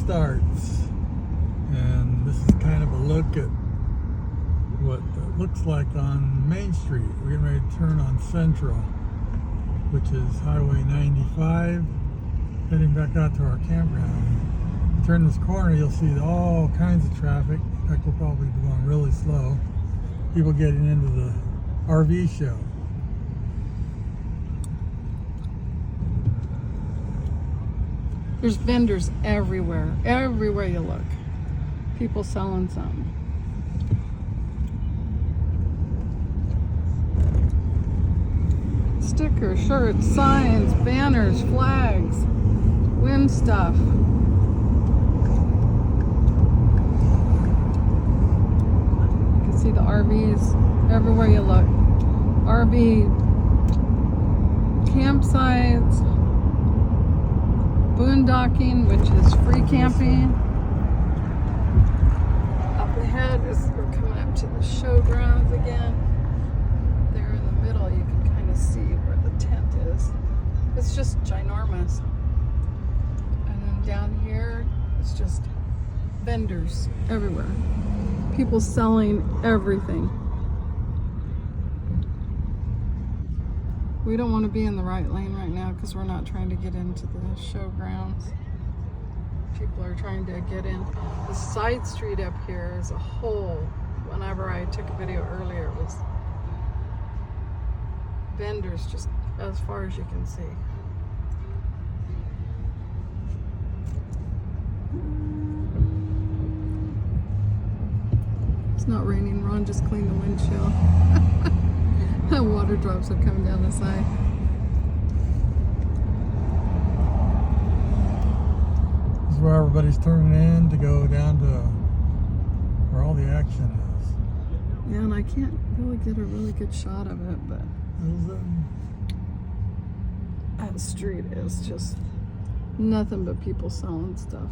starts, and this is kind of a look at what it looks like on Main Street. We're getting ready to turn on Central, which is Highway 95, heading back out to our campground. Turn this corner, you'll see all kinds of traffic. In fact, we'll probably be going really slow. People getting into the RV show. There's vendors everywhere you look. People selling something. Stickers, shirts, signs, banners, flags, wind stuff. You can see the RVs everywhere you look. RV campsites, boondocking, which is free camping. Up ahead is we're coming up to the showgrounds again. There in the middle you can kind of see where the tent is. It's just ginormous. And then down here it's just vendors everywhere. People selling everything. We don't want to be in the right lane right now because we're not trying to get into the showgrounds. People are trying to get in. The side street up here is a hole. Whenever I took a video earlier, it was vendors just as far as you can see. It's not raining. Ron just cleaned the windshield. Water drops are coming down the side. This is where everybody's turning in to go down to where all the action is. Yeah, and I can't really get a really good shot of it, but that street is just nothing but people selling stuff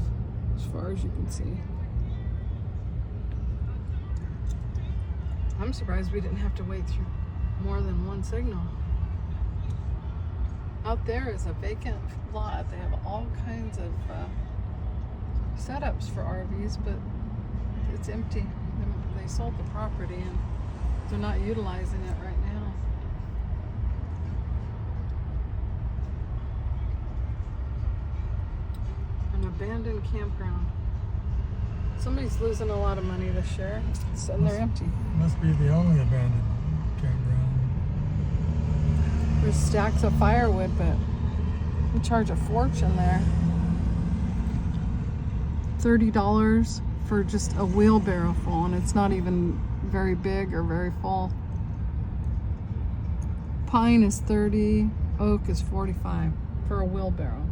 as far as you can see. I'm surprised we didn't have to wait through more than one signal. Out there is a vacant lot. They have all kinds of setups for RVs, but it's empty. They sold the property and they're not utilizing it right now. An abandoned campground. Somebody's losing a lot of money this year, and they're empty. Must be the only abandoned campground. There's stacks of firewood, but we charge a fortune there. $30 for just a wheelbarrow full, and it's not even very big or very full. Pine is 30, oak is 45 for a wheelbarrow,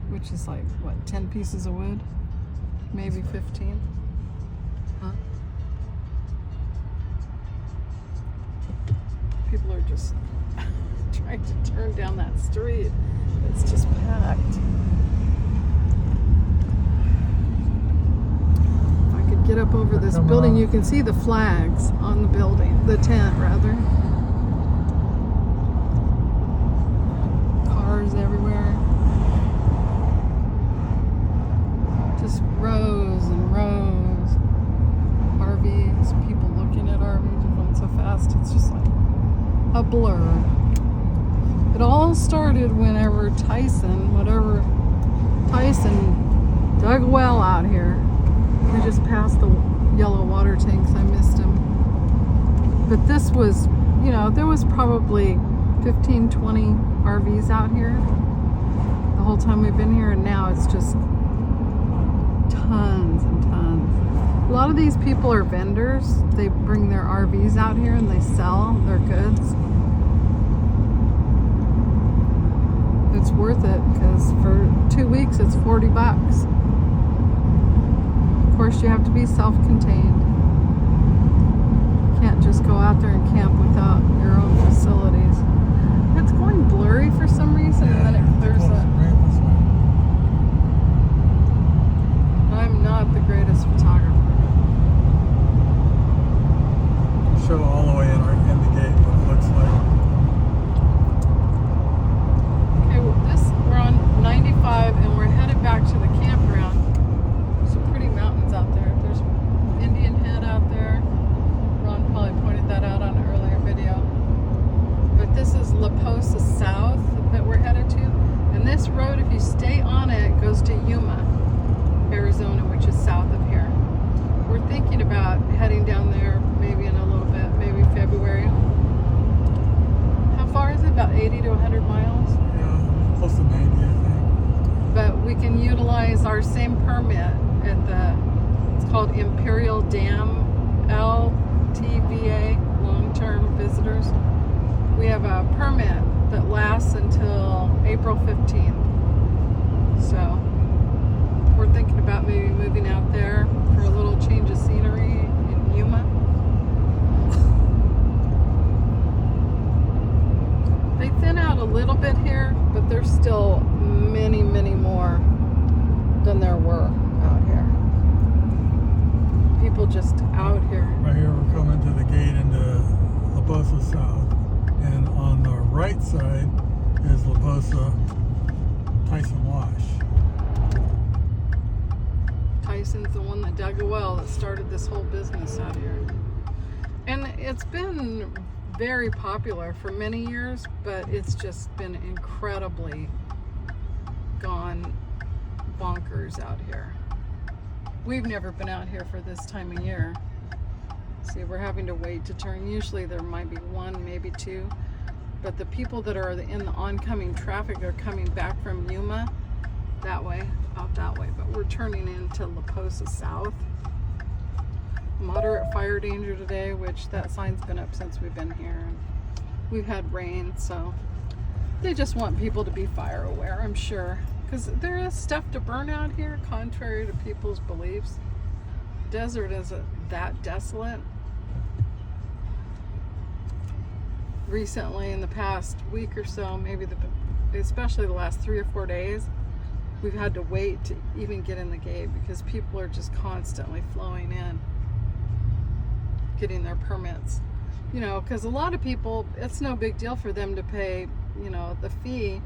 which is like, what, 10 pieces of wood? Maybe 15. Huh? People are just trying to turn down that street. It's just packed. If I could get up over this building, you can see the flags on the building, the tent rather. Cars everywhere. Just rows and rows. RVs, people looking at RVs are going so fast, it's just like a blur. It all started whenever Tyson dug a well out here. We just passed the yellow water tanks. I missed him. But this was, you know, there was probably 15, 20 RVs out here the whole time we've been here, and now it's just tons and tons. A lot of these people are vendors. They bring their RVs out here and they sell their goods. It's worth it because for 2 weeks it's $40. Of course, you have to be self-contained. You can't just go out there and camp without your own facilities. It's going blurry for some reason, and then it clears up. I'm not the greatest photographer. Show all the way in the gate what it looks like. Okay, well, we're on 95 and we're headed back to the campground. same permit at it's called Imperial Dam LTVA, long-term visitors. We have a permit that lasts until April 15th. So we're thinking about maybe moving out there for a little change of scenery in Yuma. They thin out a little bit here, but there's still many, many more than there were out here. People just out here. Right here we're coming to the gate into La Posa South, and on the right side is La Posa Tyson Wash. Tyson's the one that dug a well that started this whole business out here. And it's been very popular for many years, but it's just been incredibly gone bonkers out here. We've never been out here for this time of year. See, we're having to wait to turn. Usually there might be one, maybe two, but the people that are in the oncoming traffic are coming back from Yuma that way, out that way, but we're turning into La Posa South. Moderate fire danger today, which that sign's been up since we've been here. We've had rain, so they just want people to be fire aware, I'm sure, because there is stuff to burn out here, contrary to people's beliefs. Desert isn't that desolate. Recently, in the past week or so, maybe especially the last 3 or 4 days, we've had to wait to even get in the gate because people are just constantly flowing in, getting their permits. You know, because a lot of people, it's no big deal for them to pay, you know, the fee,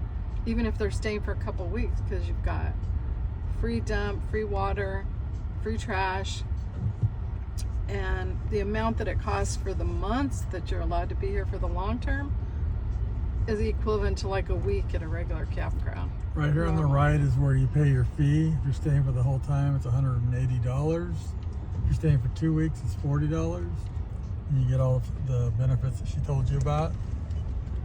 even if they're staying for a couple weeks, because you've got free dump, free water, free trash, and the amount that it costs for the months that you're allowed to be here for the long term is equivalent to like a week at a regular campground. Right here on the right is where you pay your fee. If you're staying for the whole time, it's $180. If you're staying for 2 weeks, it's $40. And you get all of the benefits that she told you about.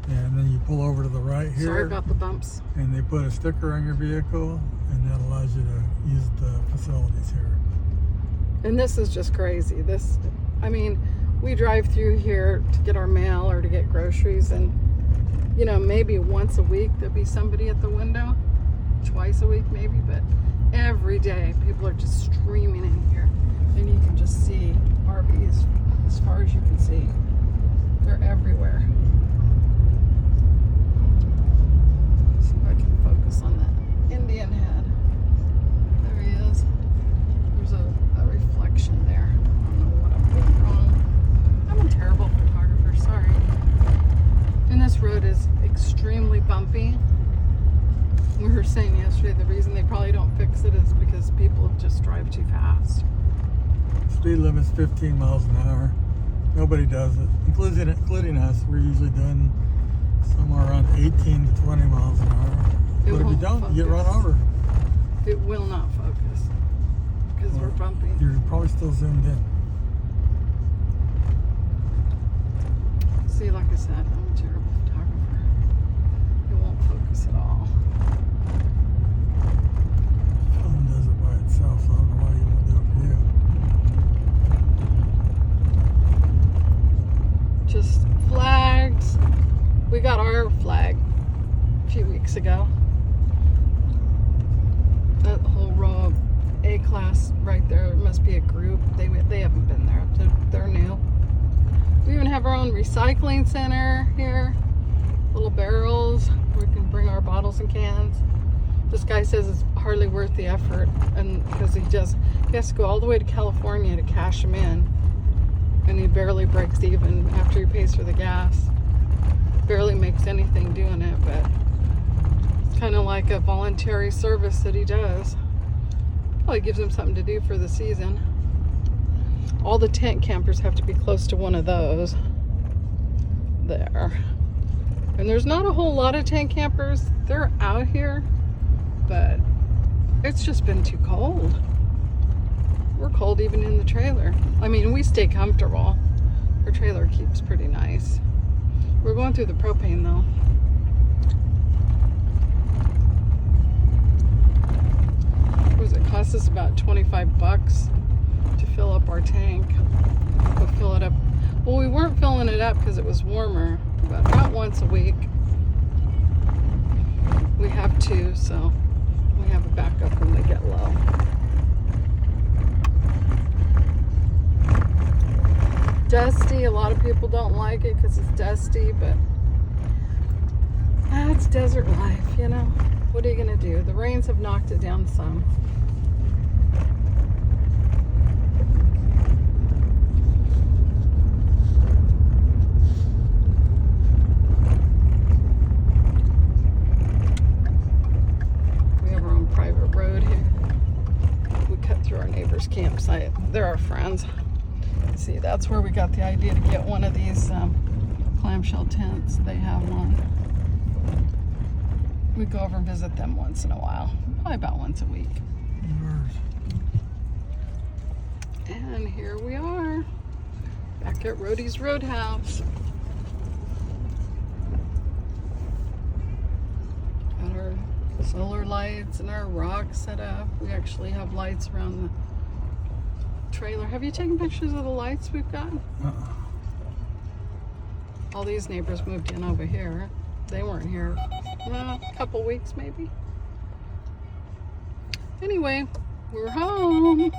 And then you pull over to the right here. Sorry about the bumps. And they put a sticker on your vehicle, and that allows you to use the facilities here. And this is just crazy. This, I mean, we drive through here to get our mail or to get groceries, and you know, maybe once a week there'll be somebody at the window, twice a week maybe, but every day people are just streaming in here, and you can just see RVs as far as you can see. They're everywhere. See if I can focus on that Indian head. There he is. There's a reflection there. I don't know what I'm doing wrong. I'm a terrible photographer, sorry. And this road is extremely bumpy. We were saying yesterday the reason they probably don't fix it is because people just drive too fast. Speed limit's 15 miles an hour. Nobody does it, including us. We're usually doing somewhere around 18 to 20 miles an hour. But if you don't, you get run over. It will not focus because we're bumpy. You're probably still zoomed in. See, like I said, I'm a terrible photographer. It won't focus at all. The phone does it by itself, so I don't know why you won't do it for you. Just flags. We got our flag a few weeks ago. That whole row of A-class right there, it must be a group. They haven't been there. They're new. We even have our own recycling center here. Little barrels where we can bring our bottles and cans. This guy says it's hardly worth the effort, and because he has to go all the way to California to cash them in, and he barely breaks even after he pays for the gas. Barely makes anything doing it, but it's kind of like a voluntary service that he does. Probably gives him something to do for the season. All the tent campers have to be close to one of those. There. And there's not a whole lot of tent campers. They're out here, but it's just been too cold. We're cold even in the trailer. I mean, we stay comfortable. Our trailer keeps pretty nice. We're going through the propane though. was it? Cost us about 25 bucks to fill up our tank. We'll fill it up. Well, we weren't filling it up because it was warmer, but about once a week. We have two, so we have a backup when they get low. Dusty. A lot of people don't like it because it's dusty, but that's desert life, you know. What are you gonna do? The rains have knocked it down some. We have our own private road here. We cut through our neighbor's campsite. They're our friends. See, that's where we got the idea to get one of these clamshell tents. They have one. We go over and visit them once in a while, probably about once a week. And here we are, back at Rhodey's Roadhouse. Got our solar lights and our rocks set up. We actually have lights around the trailer. Have you taken pictures of the lights we've got? All these neighbors moved in over here. They weren't here a couple weeks maybe. Anyway, we're home.